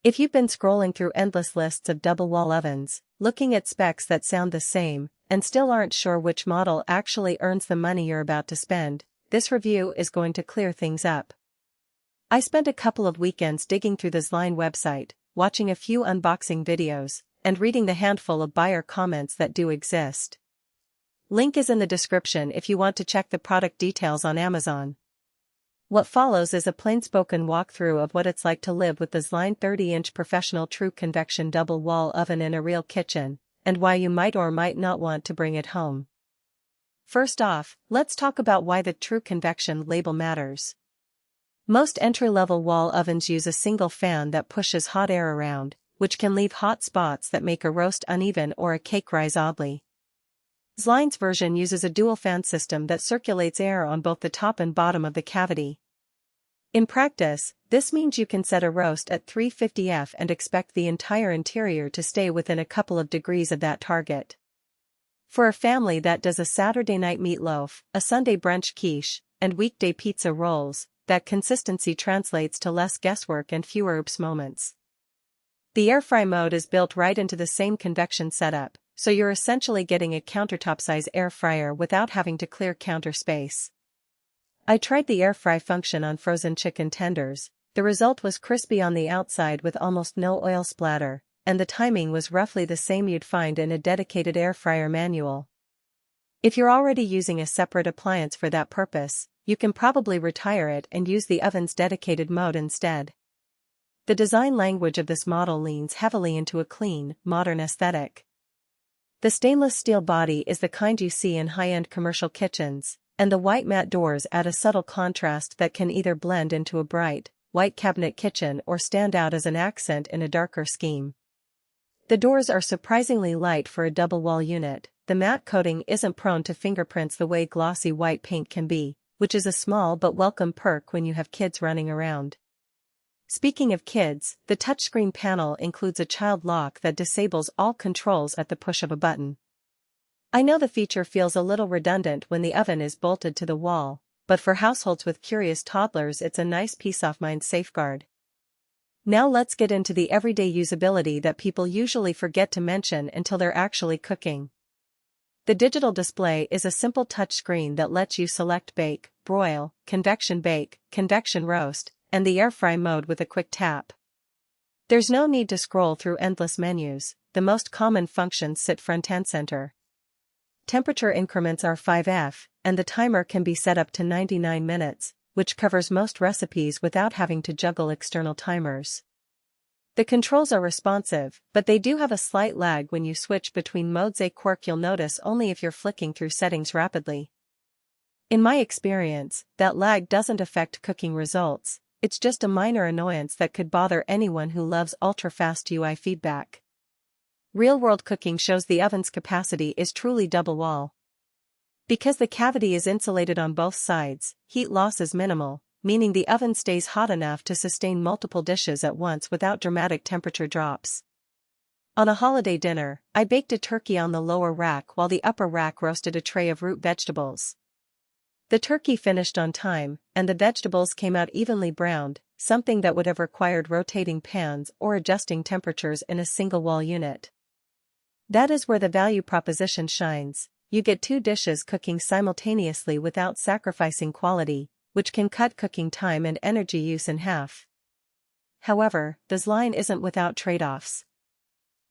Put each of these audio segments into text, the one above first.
If you've been scrolling through endless lists of double-wall ovens, looking at specs that sound the same, and still aren't sure which model actually earns the money you're about to spend, this review is going to clear things up. I spent a couple of weekends digging through the ZLINE website, watching a few unboxing videos, and reading the handful of buyer comments that do exist. Link is in the description if you want to check the product details on Amazon. What follows is a plain-spoken walkthrough of what it's like to live with the ZLINE 30-inch professional true convection double-wall oven in a real kitchen, and why you might or might not want to bring it home. First off, let's talk about why the true convection label matters. Most entry-level wall ovens use a single fan that pushes hot air around, which can leave hot spots that make a roast uneven or a cake rise oddly. ZLINE's version uses a dual fan system that circulates air on both the top and bottom of the cavity. In practice, this means you can set a roast at 350 F and expect the entire interior to stay within a couple of degrees of that target. For a family that does a Saturday night meatloaf, a Sunday brunch quiche, and weekday pizza rolls, that consistency translates to less guesswork and fewer oops moments. The air fry mode is built right into the same convection setup, so you're essentially getting a countertop-size air fryer without having to clear counter space. I tried the air fry function on frozen chicken tenders. The result was crispy on the outside with almost no oil splatter, and the timing was roughly the same you'd find in a dedicated air fryer manual. If you're already using a separate appliance for that purpose, you can probably retire it and use the oven's dedicated mode instead. The design language of this model leans heavily into a clean, modern aesthetic. The stainless steel body is the kind you see in high-end commercial kitchens, and the white matte doors add a subtle contrast that can either blend into a bright, white cabinet kitchen or stand out as an accent in a darker scheme. The doors are surprisingly light for a double-wall unit. The matte coating isn't prone to fingerprints the way glossy white paint can be, which is a small but welcome perk when you have kids running around. Speaking of kids, the touchscreen panel includes a child lock that disables all controls at the push of a button. I know the feature feels a little redundant when the oven is bolted to the wall, but for households with curious toddlers it's a nice peace-of-mind safeguard. Now let's get into the everyday usability that people usually forget to mention until they're actually cooking. The digital display is a simple touchscreen that lets you select bake, broil, convection roast, and the air fry mode with a quick tap. There's no need to scroll through endless menus. The most common functions sit front and center. Temperature increments are 5F, and the timer can be set up to 99 minutes, which covers most recipes without having to juggle external timers. The controls are responsive, but they do have a slight lag when you switch between modes, a quirk you'll notice only if you're flicking through settings rapidly. In my experience, that lag doesn't affect cooking results. It's just a minor annoyance that could bother anyone who loves ultra-fast UI feedback. Real-world cooking shows the oven's capacity is truly double-wall. Because the cavity is insulated on both sides, heat loss is minimal, meaning the oven stays hot enough to sustain multiple dishes at once without dramatic temperature drops. On a holiday dinner, I baked a turkey on the lower rack while the upper rack roasted a tray of root vegetables. The turkey finished on time, and the vegetables came out evenly browned, something that would have required rotating pans or adjusting temperatures in a single wall unit. That is where the value proposition shines. You get two dishes cooking simultaneously without sacrificing quality, which can cut cooking time and energy use in half. However, the ZLINE isn't without trade-offs.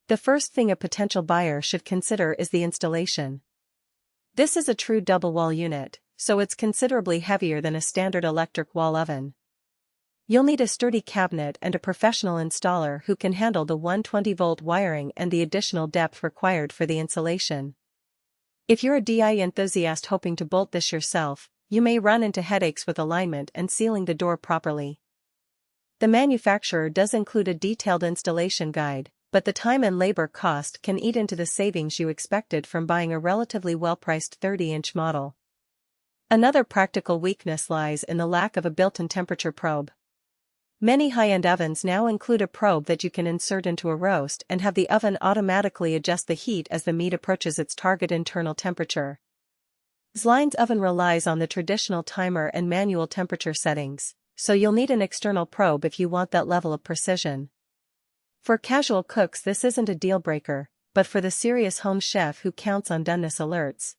The first thing a potential buyer should consider is the installation. This is a true double-wall unit, so it's considerably heavier than a standard electric wall oven. You'll need a sturdy cabinet and a professional installer who can handle the 120-volt wiring and the additional depth required for the insulation. If you're a DIY enthusiast hoping to bolt this yourself, you may run into headaches with alignment and sealing the door properly. The manufacturer does include a detailed installation guide, but the time and labor cost can eat into the savings you expected from buying a relatively well-priced 30-inch model. Another practical weakness lies in the lack of a built-in temperature probe. Many high-end ovens now include a probe that you can insert into a roast and have the oven automatically adjust the heat as the meat approaches its target internal temperature. ZLINE's oven relies on the traditional timer and manual temperature settings, so you'll need an external probe if you want that level of precision. For casual cooks this isn't a deal breaker, but for the serious home chef who counts on doneness alerts,